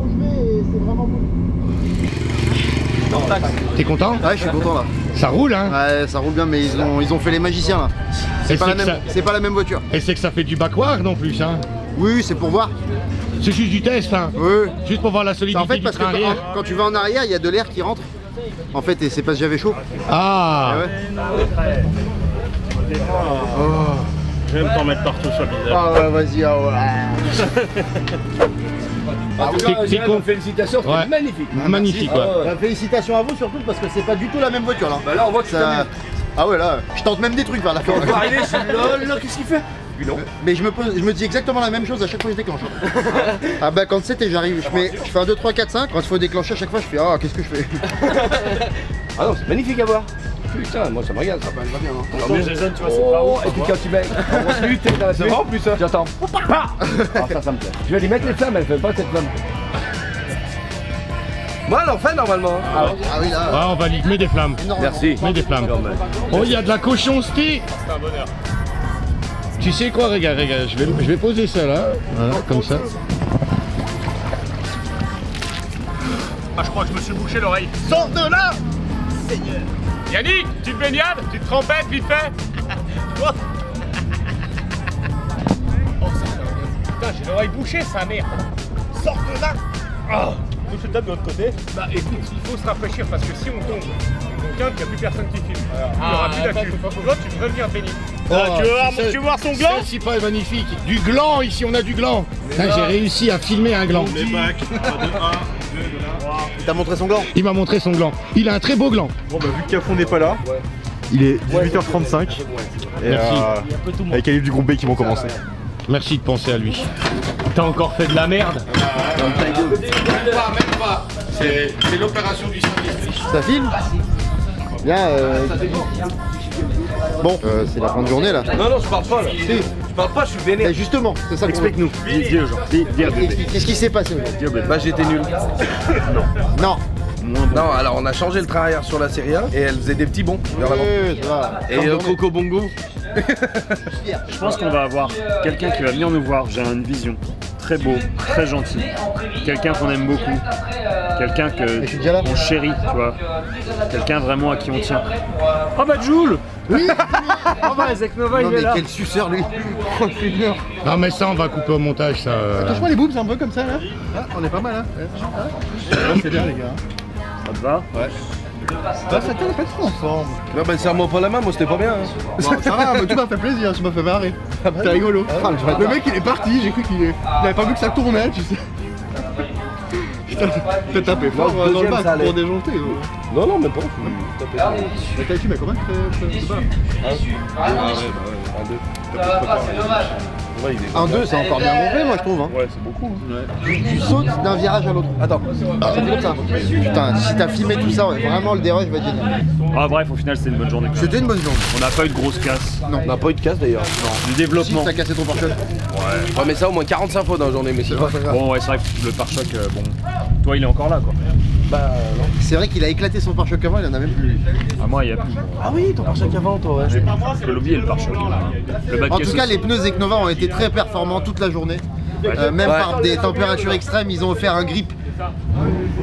où je vais et c'est vraiment cool. T'es content? Ouais, je suis content là. Ça roule, hein? Ouais, ça roule bien, mais ils ont fait les magiciens là. C'est pas la même voiture. Et c'est que ça fait du backward en plus, hein? Oui, c'est pour voir. C'est juste du test, hein? Oui. Juste pour voir la solidité en fait, du parce que train arrière. quand tu vas en arrière, il y a de l'air qui rentre. En fait, et c'est parce que j'avais chaud. Ah Ouais. Je vais t'en mettre partout sur le visage. Ah ouais, vas-y, ah ouais. En tout cas, félicitations, c'était Ouais. magnifique. Magnifique, ouais. Bah, félicitations à vous surtout parce que c'est pas du tout la même voiture là. Bah là, on voit que Ça... Ah ouais, là, je tente même des trucs vers la fin. on va arriver, je suis lol, là, qu'est-ce qu'il fait? Mais je me dis exactement la même chose à chaque fois que je déclenche. Ah bah quand c'est et j'arrive, je fais un 2, 3, 4, 5. Quand il faut déclencher à chaque fois, je fais ah qu'est-ce que je fais? Ah non, c'est magnifique à voir. Putain, moi ça me regarde. Ah bah elle va bien hein. Tant mieux, Jason, tu vois, c'est pas ouf. Et puis quand tu mets, on va se lutter dans la C'est vrai en plus, ça. J'entends. Ah, ça me plaît. Je vais lui mettre les flammes, elle fait pas cette flamme. Moi, elle en fait normalement. Ah oui là. Ah, on valide, mets des flammes. Merci. Mets des flammes. Oh, il y a de la cochonceté. C'est un bonheur. Tu sais quoi, regarde, je vais poser ça là, voilà, comme ça. Ah, je crois que je me suis bouché l'oreille. Sors de là, Seigneur. Yannick, tu te baignades? Tu te trempettes vite fait? Oh, ça fait un bien. Putain, j'ai l'oreille bouchée, sa mère. Sors de là. Oh. Nous, je te tape de l'autre côté. Bah écoute, il faut se rafraîchir parce que si on tombe, on quinte, il n'y a plus personne qui filme. Il n'y aura plus d'actu. Toi, tu peux venir te baigner. Oh, tu veux voir son gland? Celle-ci pas est magnifique. Du gland, ici on a du gland. J'ai réussi à filmer un gland. Les bacs, 1, 2, 1, 2, là. Il t'a montré son gland? Il m'a montré son gland. Il a un très beau gland. Bon bah vu que Cafon n'est pas là, il est 18h35 et Merci. avec Alif du groupe B qui vont commencer. Merci de penser à lui. T'as encore fait de la merde? Même pas. C'est l'opération du Saint-Esprit. Ça filme? Bien Bon, c'est la fin de journée là. Non, non, je parle pas là. Si. Je parle pas, je suis vénère. Mais justement, c'est ça qu'on veut. Explique-nous. Dis aux gens. Dis à bébé. Qu'est-ce qui s'est passé aujourd'hui? Bah j'étais nul. Non. Non, alors on a changé le train arrière sur la série A et elle faisait des petits bonds vers l'avant. Ça va. Et Coco Bongo. Je pense qu'on va avoir quelqu'un qui va venir nous voir, j'ai une vision. Très beau, très gentil. Quelqu'un qu'on aime beaucoup. Quelqu'un que on chérit, tu vois. Quelqu'un vraiment à qui on tient. Oh bah Jules. Oui. Oh bah Ezek Nova, Non il est mais là. quel suceur lui. Oh le putain. Non mais ça on va couper au montage ça. Touche-moi les boobs un peu comme ça là. Ah, on est pas mal hein. C'est bien les gars. Ça te va? Bah ça tient pas trop ensemble. Non bah serre-moi pas la main, moi c'était pas bien. Bon, ça va, mais tout m'a fait plaisir, ça m'a fait marrer. C'était rigolo. Le mec il est parti, j'ai cru qu'il avait pas vu que ça tournait, tu sais. T'as tapé fort Non, dans le deuxième, ça bac allait. pour déjonter. Non, non, même pas. Mais t'as tu mets combien de balles? Ouais, il est... Un 2 c'est encore bien gonflé moi je trouve hein. Ouais, c'est beaucoup. Tu sautes d'un virage à l'autre. Attends, ça fait comme ça. Putain, si t'as filmé tout ça, ouais, vraiment le dérush va être génial. Ah bref, au final c'était une bonne journée. C'était une bonne journée. On n'a pas eu de grosse casse. On n'a pas eu de casse d'ailleurs. Du Si développement. t'as cassé ton pare-choc. Ouais, mais ça au moins 45 fois dans la journée, mais c'est pas grave. Bon ouais, c'est vrai que le pare-choc, bon, toi il est encore là quoi. Bah non. C'est vrai qu'il a éclaté son pare-choc avant, il en a même plus. Ah moi il y a plus. Ah oui, ton pare-choc avant toi, ouais. Je peux l'oublier le pare-choc. Le bas de En caisse tout cas, aussi. les pneus Zeknova ont été très performants toute la journée. Même Ouais. par des températures extrêmes, ils ont offert un grip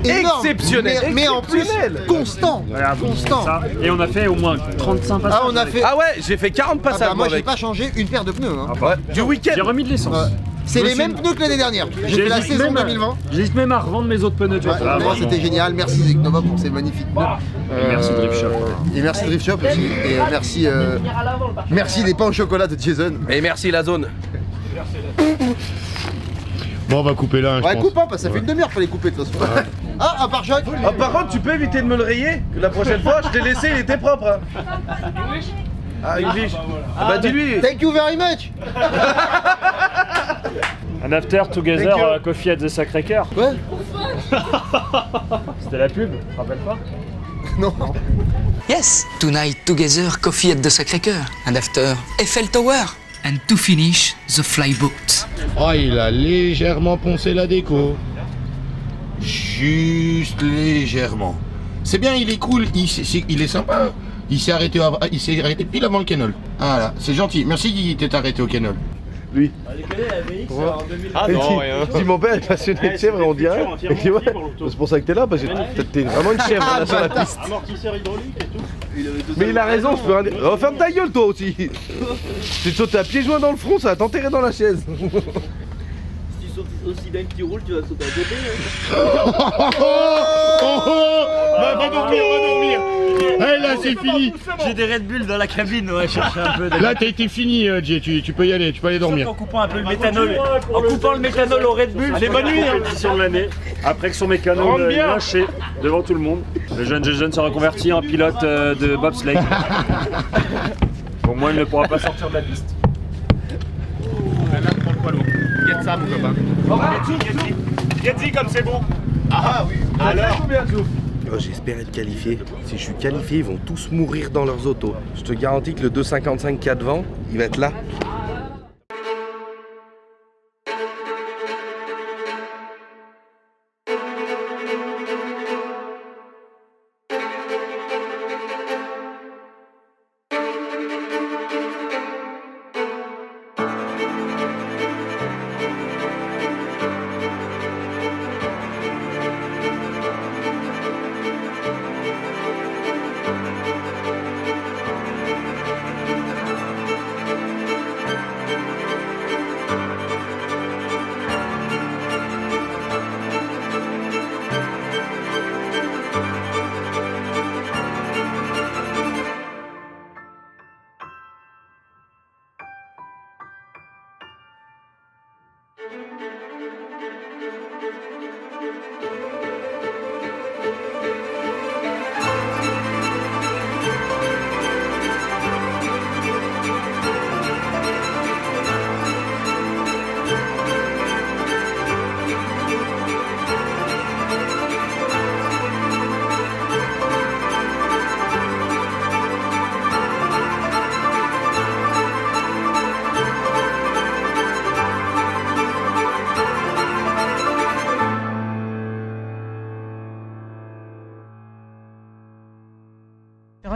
énorme. Exceptionnel. Mais en plus, Exceptionnel. constant. Regarde, Constant. ça. Et on a fait au moins 35 passages. Ah, on a fait. Ah ouais, j'ai fait 40 Ah passages bah, moi, j'ai avec. pas changé une paire de pneus. Hein. Ouais, du week-end. J'ai remis de l'essence. Ouais. C'est Je les suis- mêmes pneus que l'année dernière. J'ai fait la J'hésite saison même à- 2020. J'hésite même à revendre mes autres pneus, tu vois. Ouais, Ah, vraiment, vraiment. c'était génial. Merci Zeknova pour ces magnifiques pneus. merci Drift Shop. Et merci Drift Shop aussi. Et merci les pains au chocolat de Jason. Et merci la zone. Bon on va couper là. Ouais, je pense. coupe pas, parce que ça fait une demi-heure qu'il fallait couper de toute façon. Ah, un pare-choc. Ah, par contre, tu peux éviter de me le rayer. Que la prochaine fois, je t'ai laissé, il était propre. Hein. Ah, English. Ah, bah dis-lui. Thank you very much. Un after together Thank you. coffee at the Sacré-Cœur. Ouais. C'était la pub, tu te rappelles pas? Non. Yes, tonight together coffee at the Sacré-Cœur and after Eiffel Tower and to finish the flyboat. Oh il a légèrement poncé la déco. Juste légèrement. C'est bien, il est cool, il est sympa. Il s'est arrêté pile avant le canal. Voilà, c'est gentil. Merci Guy, t'es arrêté au canal. lui. Ah non, rien. Si mon père est passionné de chèvres, on dirait. Et puis, ouais, c'est pour ça que t'es là, parce que t'es vraiment une chèvre là sur la piste. Amortisseur hydraulique et tout. Mais il a raison, je peux rien dire. Oh, ferme ta gueule toi aussi. Tu te sautes à pieds joints dans le front, ça va t'enterrer dans la chaise. Aussi bien que tu roules, tu vas sauter à côté. Va dormir, va dormir. Hey, là c'est fini. J'ai des Red Bull dans la cabine, ouais, chercher un peu. Là t'as été fini, Jay, tu peux y aller, tu peux aller dormir. En coupant un peu le méthanol, en coupant le méthanol au Red Bull. Allez, bonne nuit. Compétition de l'année, après que son mécano ait lâché devant tout le monde. Le jeune Jason se reconvertit en pilote de bobsleigh. Au moins il ne pourra pas sortir de la piste. Get ça, mon copain. Get-y comme c'est bon. Ah oui. Alors. J'espère être qualifié. Si je suis qualifié, ils vont tous mourir dans leurs autos. Je te garantis que le 255 qu'il y a devant, il va être là.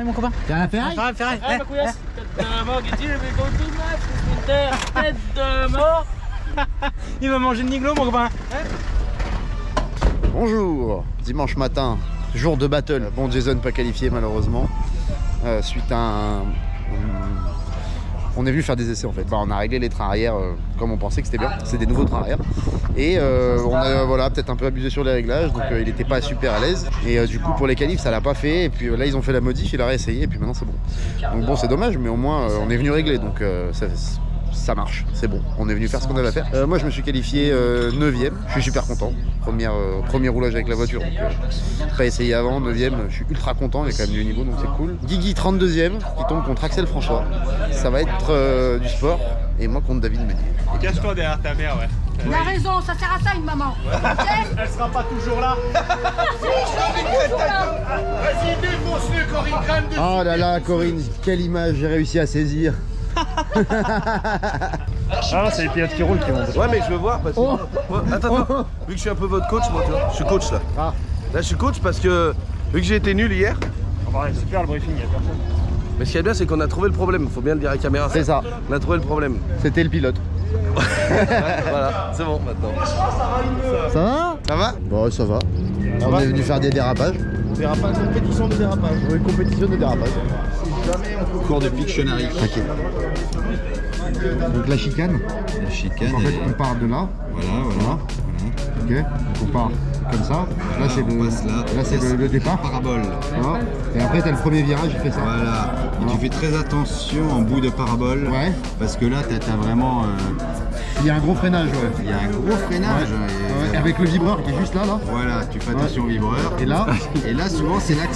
Mon copain. T'as la ferraille? Ferraille. Tête de mort, tête de mort. Il va manger le niglo, mon copain. Bonjour, dimanche matin, jour de battle. Bon, Jason pas qualifié malheureusement, suite à un... On est venu faire des essais en fait. Bah, on a réglé les trains arrière comme on pensait que c'était bien. C'est des nouveaux trains arrière. Et on a voilà, peut-être un peu abusé sur les réglages, donc il n'était pas super à l'aise. Et du coup pour les qualifs ça l'a pas fait. Et puis là ils ont fait la modif, il a réessayé et puis maintenant c'est bon. Donc bon c'est dommage mais au moins on est venu régler donc ça marche, c'est bon. On est venu faire ce qu'on avait à faire. Moi je me suis qualifié 9ème, je suis super content. Premier roulage avec la voiture, donc pas essayé avant, 9ème, je suis ultra content, il y a quand même du niveau donc c'est cool. Guigui 32ème qui tombe contre Axel François. Ça va être du sport et moi contre David Meunier. Cache-toi derrière ta mère, ouais. Il a raison, ça sert à ça une maman. Elle sera pas toujours là. Vas-y, défonce-le, Corinne Crème. Oh là là, Corinne, quelle image j'ai réussi à saisir. Ah, c'est les pilotes qui roulent qui vont. Ouais, mais je veux voir parce que. Attends, vu que je suis un peu votre coach, moi, tu vois, je suis coach là. Ah. Là, je suis coach parce que vu que j'ai été nul hier. On va super le briefing, il y a personne. Mais ce qui est bien, c'est qu'on a trouvé le problème. Faut bien le dire à la caméra. C'est ça. On a trouvé le problème. C'était le pilote. Voilà, c'est bon maintenant. Ça va? Ça va? Bon, ça va. On est venu faire des dérapages. Dérapage, compétition de dérapage. Oui, compétition de dérapage. Cours de Pictionary. Ok. Donc la chicane. La chicane. En fait, on part de là. Voilà. Ok. Donc on part comme ça. Là, c'est le départ. Parabole. Voilà. Et après, t'as le premier virage, il fait ça. Voilà. Et tu fais très attention en bout de parabole. Ouais. Parce que là, t'as vraiment. Il y a un gros freinage, ouais. Il y a un gros freinage. Ouais. Et avec le vibreur qui est juste là. Voilà, tu fais attention au vibreur. Et là, souvent, c'est là que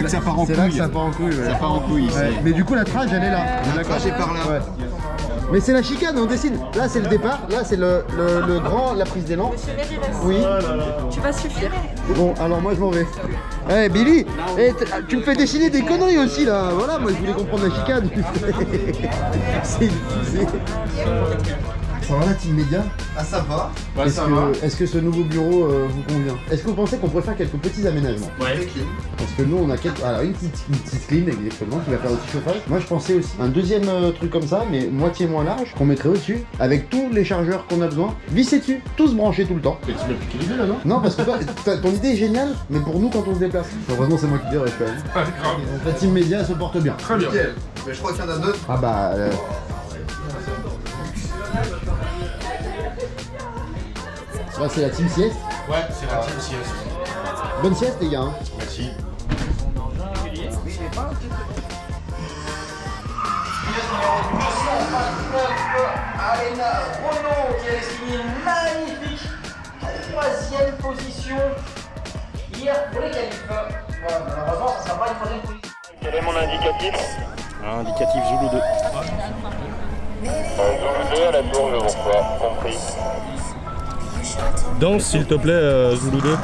ça part en couille. C'est là que ça part en couille. Ça part en couille ici. Ouais. Mais du coup, la trage, elle est là. La trage est par là. Ouais. Mais c'est la chicane, on dessine. Là, c'est le départ. Là, c'est la prise d'élan. Monsieur Mérives, Oui. tu vas suffire. Bon, alors moi, je m'en vais. Eh, Billy, tu me fais dessiner des conneries aussi, là. Voilà, moi, je voulais comprendre la chicane. C'est Ça va la team média? Ah ça va. Est-ce que ce nouveau bureau vous convient? Est-ce que vous pensez qu'on pourrait faire quelques petits aménagements? Ouais. Parce que nous on a quelques... Alors une petite clim exactement qui va faire aussi chauffage. Moi je pensais aussi un deuxième truc comme ça, mais moitié moins large, qu'on mettrait au-dessus, avec tous les chargeurs qu'on a besoin, vissés dessus, tous branchés tout le temps. Et tu m'as piqué l'idée là, non? Non, parce que toi, ton idée est géniale, mais pour nous quand on se déplace. Heureusement c'est moi qui dirais quand même. Donc la team média se porte bien. Très bien. Mais je crois qu'il y en a d'autres. Ah bah... Là c'est la team sieste. Ouais, c'est la team sieste. Bonne sieste les gars. Hein. Merci. Arena Renault qui a signé une magnifique 3e position hier pour les qualifs. Voilà, malheureusement, ça ne sera pas une 3e position. Quel est mon indicatif? Indicatif Zulu 2. Zulu 2 à la tour, je vous reçois, compris. Danse s'il te plaît, Zulu 2.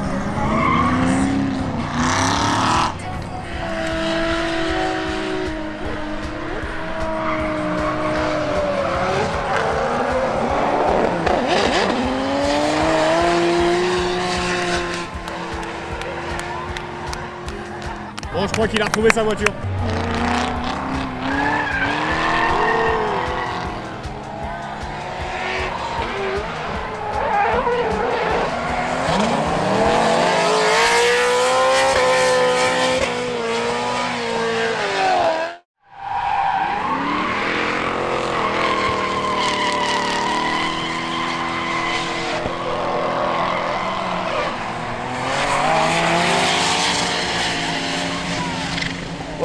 Bon, je crois qu'il a retrouvé sa voiture.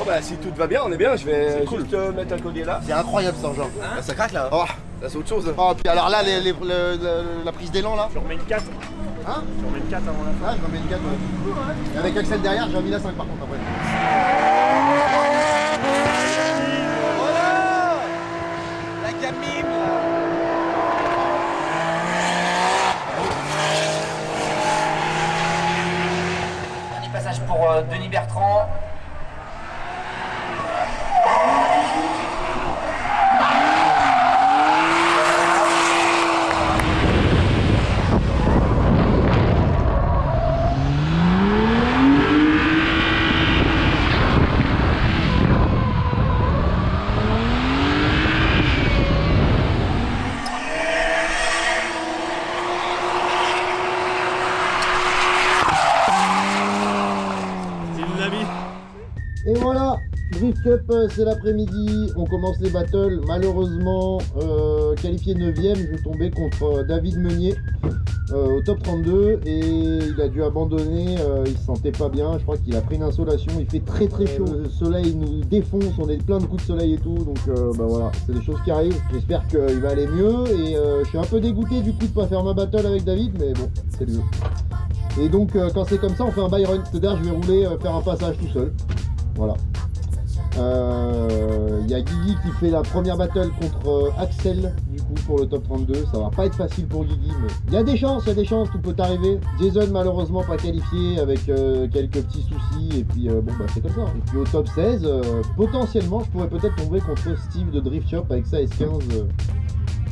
Bah, si tout va bien, on est bien. Je vais juste mettre un collier là. C'est incroyable ça engin. Bah, ça craque là. Oh, là c'est autre chose. oh puis alors là la prise d'élan là. Je remets une 4. Hein? Je remets une 4 avant la fin. Ah je remets une 4 ouais. Et avec Axel derrière j'ai remis la 5 par contre après. Voilà la gamine. Dernier passage pour Denis Bertrand. Et voilà, Drift Cup c'est l'après-midi, on commence les battles, malheureusement qualifié 9ème, je tombais contre David Meunier au top 32 et il a dû abandonner, il se sentait pas bien, je crois qu'il a pris une insolation, il fait très chaud, le soleil nous défonce, on est plein de coups de soleil et tout, donc bah voilà, c'est des choses qui arrivent, j'espère qu'il va aller mieux et je suis un peu dégoûté du coup de pas faire ma battle avec David, mais bon, c'est le jeu. Et donc quand c'est comme ça on fait un byron, c'est-à-dire je vais rouler, faire un passage tout seul. Voilà. Il y a Guigui qui fait la première battle contre Axel du coup pour le top 32. Ça va pas être facile pour Guigui, mais il y a des chances, tout peut arriver. Jason malheureusement pas qualifié avec quelques petits soucis et puis bon bah c'est comme ça. Et puis au top 16, potentiellement je pourrais peut-être tomber contre Steve de Drift Shop avec sa S15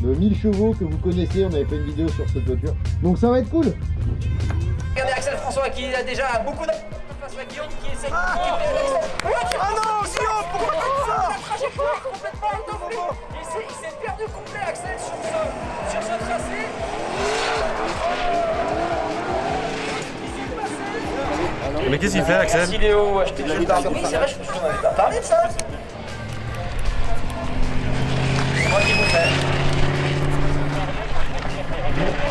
de 1000 chevaux que vous connaissez, on avait fait une vidéo sur cette voiture. Donc ça va être cool. Regardez Axel François qui a déjà beaucoup de... Face à Guillaume qui essaie de... Ah non, Guillaume, pourquoi tu fais ça? La trajectoire est complètement out. Il s'est perdu complet Axel sur ce tracé. Mais qu'est-ce qu'il fait Axel? Merci Léo, acheter de la guitare. Oui c'est vrai, je vous en avais pas parlé de ça. C'est moi qui vous fais.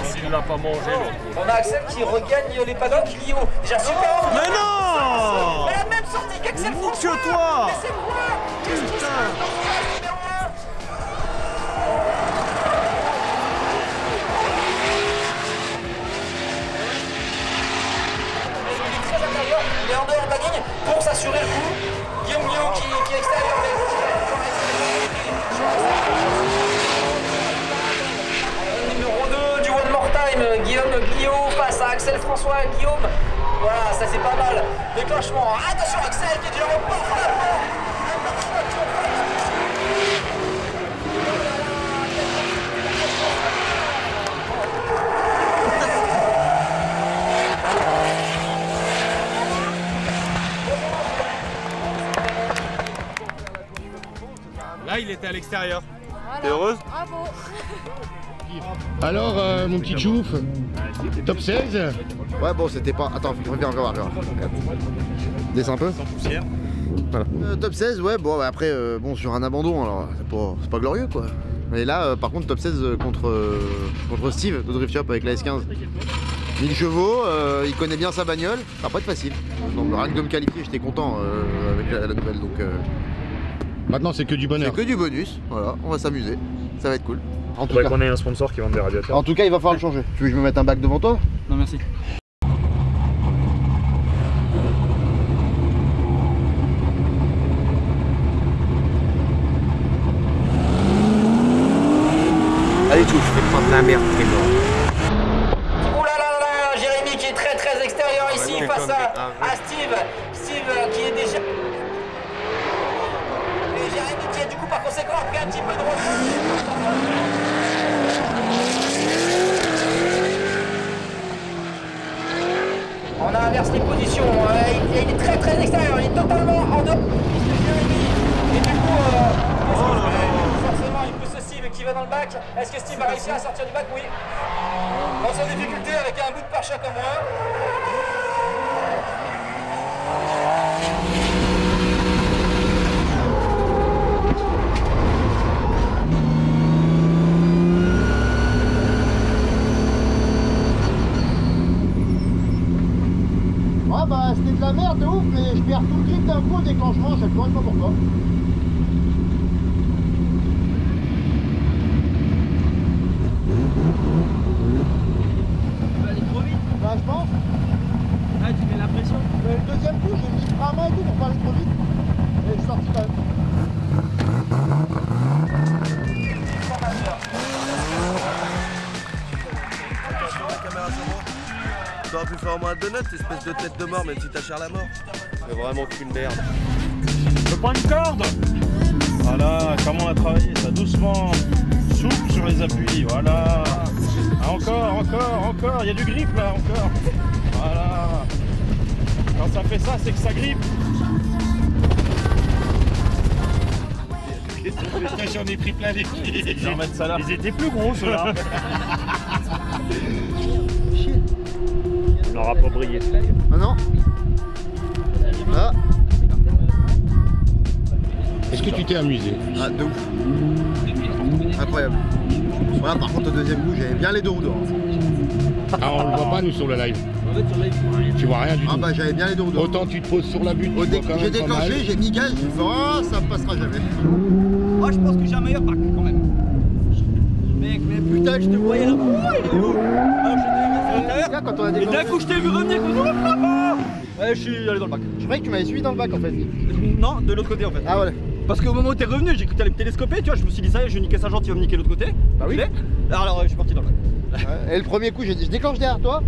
S'il l'a pas mangé l'autre. On a Axel qui regagne les paddocks Clio. Déjà super. Mais non! Elle a même sorti qu'Axel François. Que toi! Mais c'est quoi? Qu'est-ce qui se passe dans ce numéro 1? Il est très intérieur, il est en dehors de la ligne pour s'assurer le coup. Guillaume Guillaume qui est extérieur. Numéro 2 du One More Time, Guillaume Guillaume face à Axel François Guillaume. Voilà, ça c'est pas mal. Déclenchement. Attention Axel qui est déjà au porte-à-porte. Là, il était à l'extérieur. Voilà. T'es heureuse? Bravo. Alors, mon petit chouf, top 16? Ouais, bon, c'était pas. Attends, reviens. Descends un peu. Sans poussière. Voilà. Top 16, ouais, bon, bah, après, bon, sur un abandon, alors c'est pas glorieux quoi. Mais là, par contre, top 16 contre Steve de Drift Shop avec la S15. 1000 chevaux, il connaît bien sa bagnole, ça va pas être facile. Donc, rien que de me qualifier, j'étais content avec la nouvelle. Donc, maintenant, c'est que du bonheur. c'est que du bonus, voilà, on va s'amuser, ça va être cool. En tout Faudrait cas. qu'on ait un sponsor qui vende des radiateurs. En tout cas, il va falloir le changer. Tu veux que je me mette un bac devant toi? Non, merci. Allez, tout, je vais prendre la merde, très loin. Oh là là là, Jérémy qui est très très extérieur ici face à Steve. Steve qui est déjà... Et Jérémy qui est du coup par conséquent a pris un petit peu de recul. On inverse les positions, il est très très extérieur, il est totalement en dehors de Jérémy. Et du coup, forcément il pousse Steve qui va dans le bac. Est-ce que Steve va réussir à sortir du bac? Oui. Dans sa difficulté avec un bout de pare-choc en moins. Ouais, bah, c'était de la merde de ouf, mais je perds tout le grip d'un coup au déclenchement à chaque fois, je sais pas pourquoi. Tu vas aller trop vite. Bah, je pense. Ah, tu mets la pression. Le deuxième coup, j'ai mis le frein à main et tout pour pas aller trop vite. Et je suis sorti quand même. T'aurais pu faire au moins un donut, espèce de tête de mort, même si t'as cher la mort. C'est vraiment qu'une merde. Je prends une corde. Voilà, comment on a travaillé ça doucement, souple sur les appuis, voilà. Ah, encore, il y a du grip là, encore. Voilà. Quand ça fait ça, c'est que ça grippe. J'en ai pris plein les pieds. Je vais remettre ça là. Ils étaient plus gros ceux-là. On n'aura pas brillé. Ah non. Ah. Est-ce que tu t'es amusé? Ah, de ouf. Incroyable. Voilà, par contre, au deuxième coup, j'avais bien les deux roues dehors. Ah, on le voit pas nous sur le live. Tu vois rien du tout. Ah bah j'avais bien les deux roues dehors. Autant tu te poses sur la butte, tu vois quand J'ai même pas mal. déclenché, j'ai mis gaz, je me suis dit, oh, ça passera jamais. Moi, je pense que j'ai un meilleur pack quand même. Mec, mais putain, je te voyais là-bas. Oh, il est où? Ah, je t'ai vu à Quand on a l'intérieur. Et d'un coup, je t'ai vu revenir. Ouais, je suis allé dans le bac. Je croyais que tu m'avais suivi dans le bac en fait. Non, de l'autre côté en fait. Ah ouais. Parce qu'au moment où t'es revenu, j'ai cru que t'allais me télescoper, tu vois, je me suis dit ça y est, je vais niquer sa jante, il va me niquer l'autre côté. Bah oui. Alors je suis parti dans le bac. Ouais, et le premier coup, je déclenche derrière toi.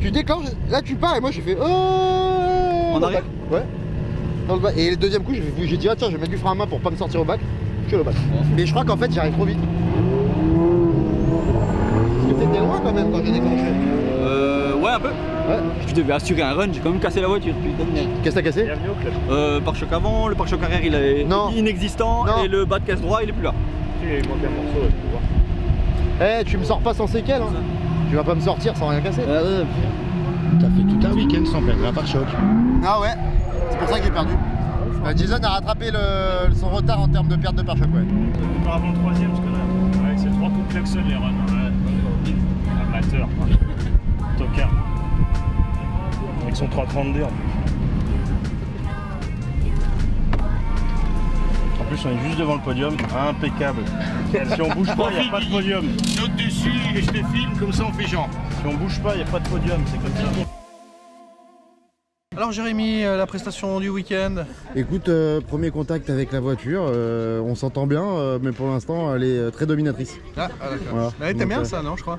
Tu déclenches, là tu pars et moi j'ai fait oh. En arrière. Ouais. Dans le bac. Et le deuxième coup, j'ai dit ah tiens, je vais mettre du frein à main pour pas me sortir au bac. Je suis au bac. Mais je crois qu'en fait j'arrive trop vite. Parce que t'étais loin quand même quand j'ai déclenché. Ouais, un peu. Ouais. Je devais assurer un run, j'ai quand même cassé la voiture. Qu'est-ce que t'as cassé? Bienvenue au club. Pare-choc avant, le pare-choc arrière il est inexistant Non. Et le bas de caisse droit il est plus là. Il manque un morceau, tu peux voir. Eh, tu me sors pas sans séquelles, hein. Tu vas pas me sortir sans rien casser. T'as fait tout un week-end sans perdre un pare-choc. Ah ouais, c'est pour ça que j'ai perdu. Jason a rattrapé son retard en termes de perte de pare-choc, ouais. Pas avant le troisième, ce connard. Ouais, c'est 3 coups de klaxon les runs. Ouais. Amateur. Tocard. Avec son 332. En plus, on est juste devant le podium. Impeccable. Si on bouge pas, il n'y a pas de podium. Saute dessus et je te filme, comme ça on fait genre. Si on bouge pas, il n'y a pas de podium, c'est comme ça. Alors Jérémy, la prestation du week-end? Écoute, premier contact avec la voiture, on s'entend bien, mais pour l'instant elle est très dominatrice. Ah d'accord. Voilà. Ouais, t'aimes bien Donc, ça, non, je crois?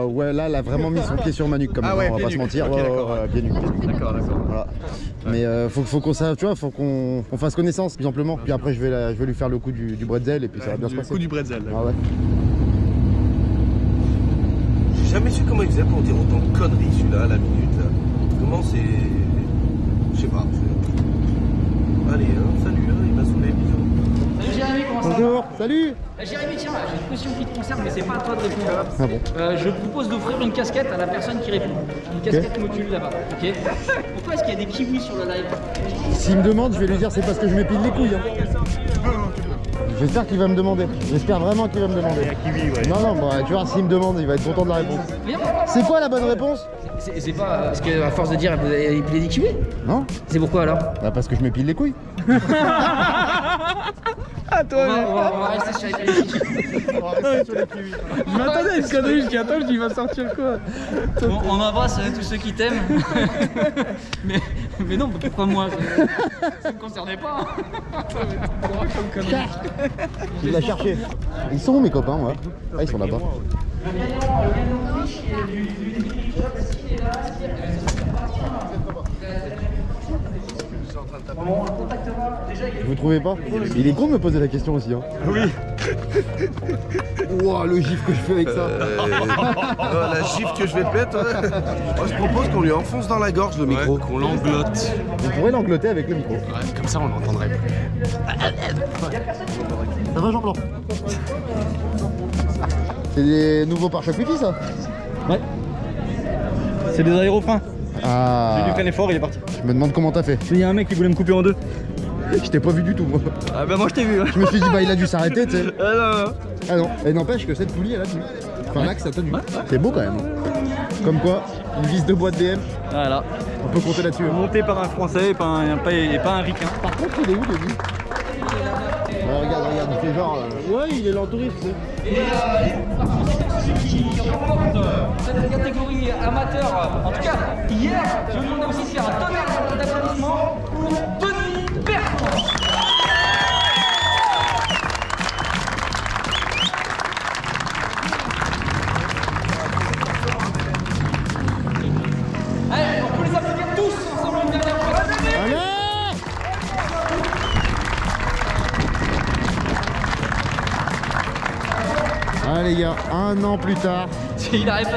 Ouais, là elle a vraiment mis son pied sur Manu comme Ah ouais, on va pied pas nu. se mentir. Ok, d'accord. Pied nu. D'accord. Voilà. Mais faut qu'on sache, tu vois, faut qu'on fasse connaissance tout simplement. Puis après je vais lui faire le coup du bretzel et puis ça va bien se passer. Le coup du bretzel. Ah ouais. J'ai jamais su comment il faisait pour dire autant de conneries celui-là à la minute là. Comment c'est... Je sais pas. Allez, hein, salut, hein, il m'a saoulé, bisous. Bonjour, salut. Jérémy, tiens, j'ai une question qui te concerne, mais c'est pas à toi de répondre. Ah bon. Je propose d'offrir une casquette à la personne qui répond. Une casquette Motul là-bas, ok? Pourquoi est-ce qu'il y a des kiwis sur le live? S'il me demande, je vais lui dire c'est parce que je m'épile les couilles. Hein. J'espère qu'il va me demander. J'espère vraiment qu'il va me demander. Kiwi, ouais. Non, non, bah, tu vois, s'il me demande, il va être content de la réponse. C'est quoi la bonne réponse? C'est pas parce qu'à force de dire vous avez épilé des kiwis? Non. C'est pourquoi alors? Bah parce que je m'épile les couilles. Ah toi, on va rester sur les kiwis. Je m'attendais à une connerie, je dis attends, il va sortir quoi? On embrasse tous ceux qui t'aiment. mais non, pourquoi moi? Ça me concernait pas. Il l'a cherché. Ils sont où mes copains, ouais? Ah, ils sont là-bas. Vous trouvez pas? Il est con de me poser la question aussi. Hein. Oui. Ouah, le gif que je fais avec ça. La gifle que je vais te mettre. Moi, je propose qu'on lui enfonce dans la gorge le micro. Qu'on l'englotte. Vous pourrez l'engloter avec le micro. Ouais, comme ça on l'entendrait plus. Ça va Jean-Blanc? C'est des nouveaux pare-chocs Wi-Fi ça? Ouais. C'est des aérofreins. Ah. J'ai dû freiner fort, il est parti. Je me demande comment t'as fait. Il y a un mec qui voulait me couper en deux. Je t'ai pas vu du tout moi. Ah bah moi je t'ai vu. Je me suis dit bah il a dû s'arrêter tu sais. Ah non. Ah non. Et n'empêche que cette poulie elle a tenu. Enfin l'axe a tenu. C'est beau quand même. Comme quoi, une vis de bois de DM. Voilà. On peut compter là-dessus. Monté par un Français et pas un ricain. Par contre il est où le lui? Regarde, il fait genre. Ouais il est l'entouriste. Cette catégorie amateur, en tout cas hier, je vous demande aussi de faire un tonnerre d'applaudissements pour Denis Bertrand. Allez, on peut les applaudir tous ensemble une dernière fois. Ah les gars, un an plus tard. Ils arrivent,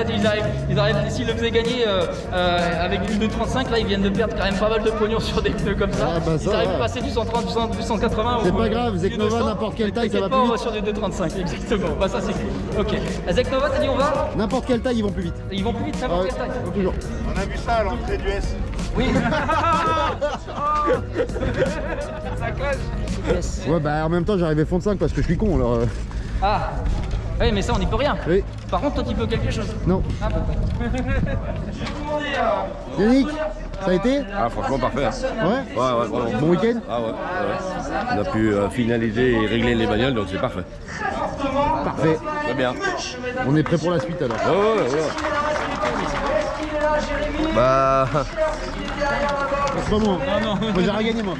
s'ils le faisaient gagner avec du 2,35, là ils viennent de perdre quand même pas mal de pognon sur des pneus comme ça. Ah bah ça ils arrivent à passer du 130, du 180. C'est pas grave, Zeknova n'importe quelle taille ça va plus vite. vite. On va sur du 2,35, exactement. Bah ça c'est cool. Ok. La Zeknova, t'as dit on va? N'importe quelle taille ils vont plus vite. Ils vont plus vite, n'importe quelle taille. Toujours. On a vu ça à l'entrée du S. Oui. Ça clash. Yes. Ouais bah en même temps j'arrivais fond de 5 parce que je suis con alors. Ah. Oui mais ça on n'y peut rien. Oui. Par contre toi tu peux quelque chose. Non. Ah bon. Yannick, ça a été? Ah franchement parfait. Ouais. Ouais vraiment. Bon week-end? Ah ouais. On a pu finaliser et régler les bagnoles donc c'est parfait. Parfait. Très bien. On est prêt pour la suite alors. Ouais. Bah. C'est pas moi. Moi j'ai rien gagné moi.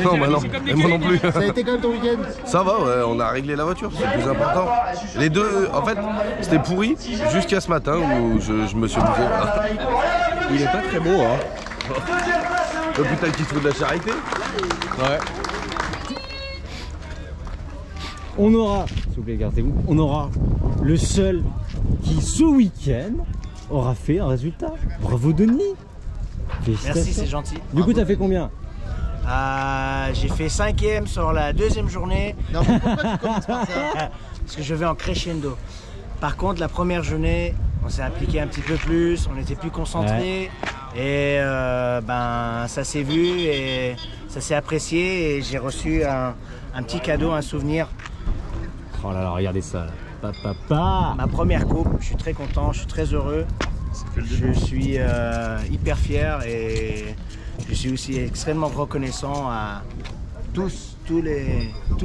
Non, bah non. Et moi non plus. Ça a été quand même ton week-end? Ça va, ouais, on a réglé la voiture, c'est le plus important. Les deux, en fait, c'était pourri jusqu'à ce matin où je me suis amusé. Voilà. Il est pas très beau, hein. Oh putain, qui se fout de la charité. Ouais. On aura, s'il vous plaît, gardez-vous, on aura le seul qui, ce week-end, aura fait un résultat. Bravo Denis. Merci, c'est gentil. Du coup, t'as fait combien? J'ai fait 5e sur la deuxième journée. Non, pourquoi tu commences par ça? Parce que je vais en crescendo. Par contre, la première journée, on s'est impliqué un petit peu plus, on était plus concentré. Ouais. Et ben, ça s'est vu et ça s'est apprécié. Et j'ai reçu un petit cadeau, un souvenir. Oh là là, regardez ça. Papa. Ma première coupe, je suis très content, je suis très heureux. Je suis hyper fier et je suis aussi extrêmement reconnaissant à tous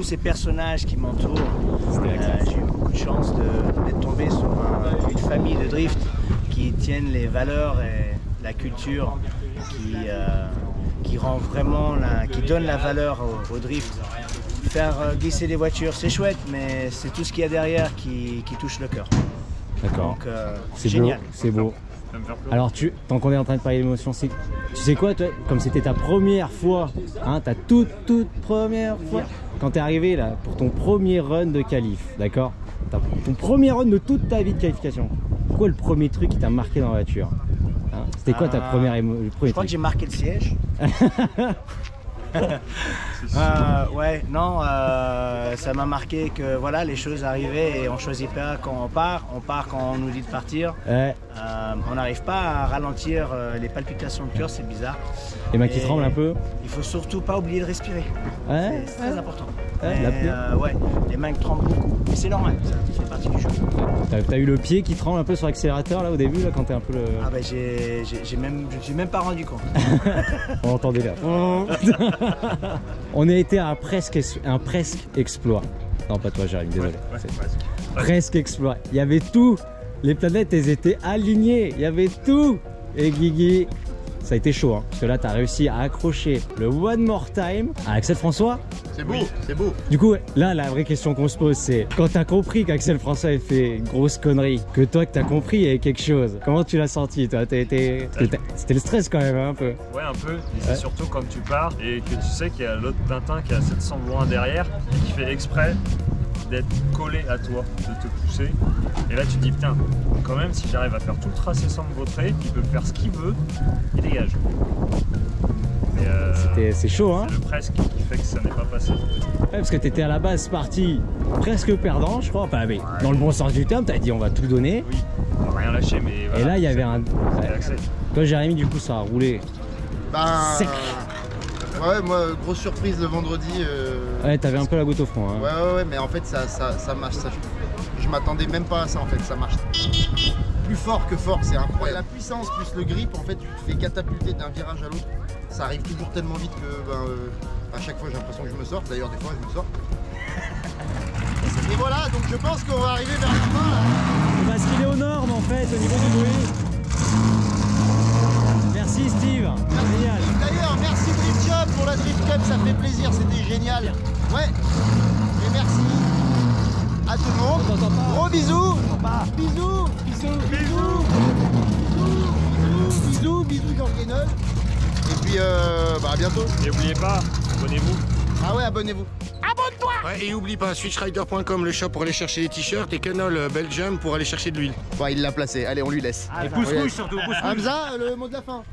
ces personnages qui m'entourent. J'ai eu beaucoup de chance d'être tombé sur une famille de drift qui tiennent les valeurs et la culture, qui rend vraiment, qui donne la valeur au drift. Faire glisser des voitures, c'est chouette, mais c'est tout ce qu'il y a derrière qui touche le cœur. D'accord. C'est génial. C'est beau. Alors, tant qu'on est en train de parler d'émotion, tu sais quoi, toi, comme c'était ta première fois, hein, ta toute première fois, quand t'es arrivé là pour ton premier run de qualif, d'accord, ton premier run de toute ta vie de qualification, quoi le premier truc qui t'a marqué dans la voiture, hein? C'était quoi ta première émotion? Je crois que j'ai marqué le siège. Ouais, non, ça m'a marqué que voilà, les choses arrivaient et on choisit pas quand on part quand on nous dit de partir. Ouais. On n'arrive pas à ralentir les palpitations de cœur, c'est bizarre. Les mains qui tremblent un peu. Il faut surtout pas oublier de respirer. Ouais. C'est très important. Ouais, ouais, les mains qui tremblent beaucoup. Mais c'est normal, ça fait partie du jeu. T'as eu le pied qui tremble un peu sur l'accélérateur là au début là quand t'es un peu le. Ah bah je me suis même pas rendu compte. On entendait là. On a été à un presque exploit. Non pas toi Jérémy, désolé. Presque exploit. Il y avait tout. Les planètes elles étaient alignées. Il y avait tout. Et Guigui, ça a été chaud hein, parce que là t'as réussi à accrocher le One More Time à Axel François. C'est beau, c'est beau. Du coup, là, la vraie question qu'on se pose, c'est quand t'as compris qu'Axel François avait fait une grosse connerie, que toi, que t'as compris, il y avait quelque chose. Comment tu l'as senti, toi? C'était le stress quand même, hein, un peu. Ouais, un peu. Et c'est surtout quand tu pars et que tu sais qu'il y a l'autre Tintin qui est à 700 loin derrière et qui fait exprès d'être collé à toi, de te pousser. Et là, tu te dis, putain, quand même, si j'arrive à faire tout le tracé sans me vautrer, il peut faire ce qu'il veut, il dégage. C'est chaud hein. C'est le presque qui fait que ça n'est pas passé. Ouais, parce que t'étais à la base parti presque perdant je crois, enfin mais dans le bon sens du terme, t'as dit on va tout donner. Oui, on va rien lâcher mais voilà, et là il y avait un... Toi Jérémy du coup ça a roulé sec. Ouais moi grosse surprise le vendredi. Ouais t'avais un peu la goutte au front hein. Ouais mais en fait ça marche, je m'attendais même pas à ça en fait, ça marche plus fort que fort, c'est incroyable. La puissance plus le grip en fait tu te fais catapulter d'un virage à l'autre. Ça arrive toujours tellement vite que à chaque fois j'ai l'impression que je me sors, d'ailleurs des fois je me sors. Et voilà, donc je pense qu'on va arriver vers la fin là. Parce qu'il est aux normes en fait au niveau du bruit. Merci Steve, génial. D'ailleurs merci Drift Cup pour la Drift Cup, ça fait plaisir, c'était génial. Ouais, et merci à tout le monde. Gros bisous. Bisous Gorguenol. Et puis à bientôt. Et n'oubliez pas, abonnez-vous. Ah ouais, abonnez-vous. Abonne-toi. Ouais, et oublie pas, switchrider.com, le shop pour aller chercher les t-shirts, et Canol Belgium pour aller chercher de l'huile. Ouais, il l'a placé, allez on lui laisse. Et pousse-couille surtout, pousse-couille. Hamza, le mot de la fin.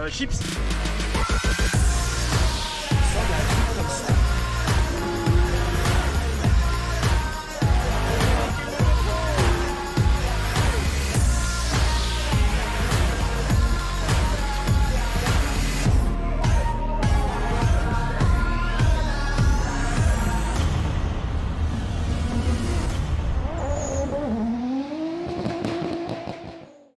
Chips.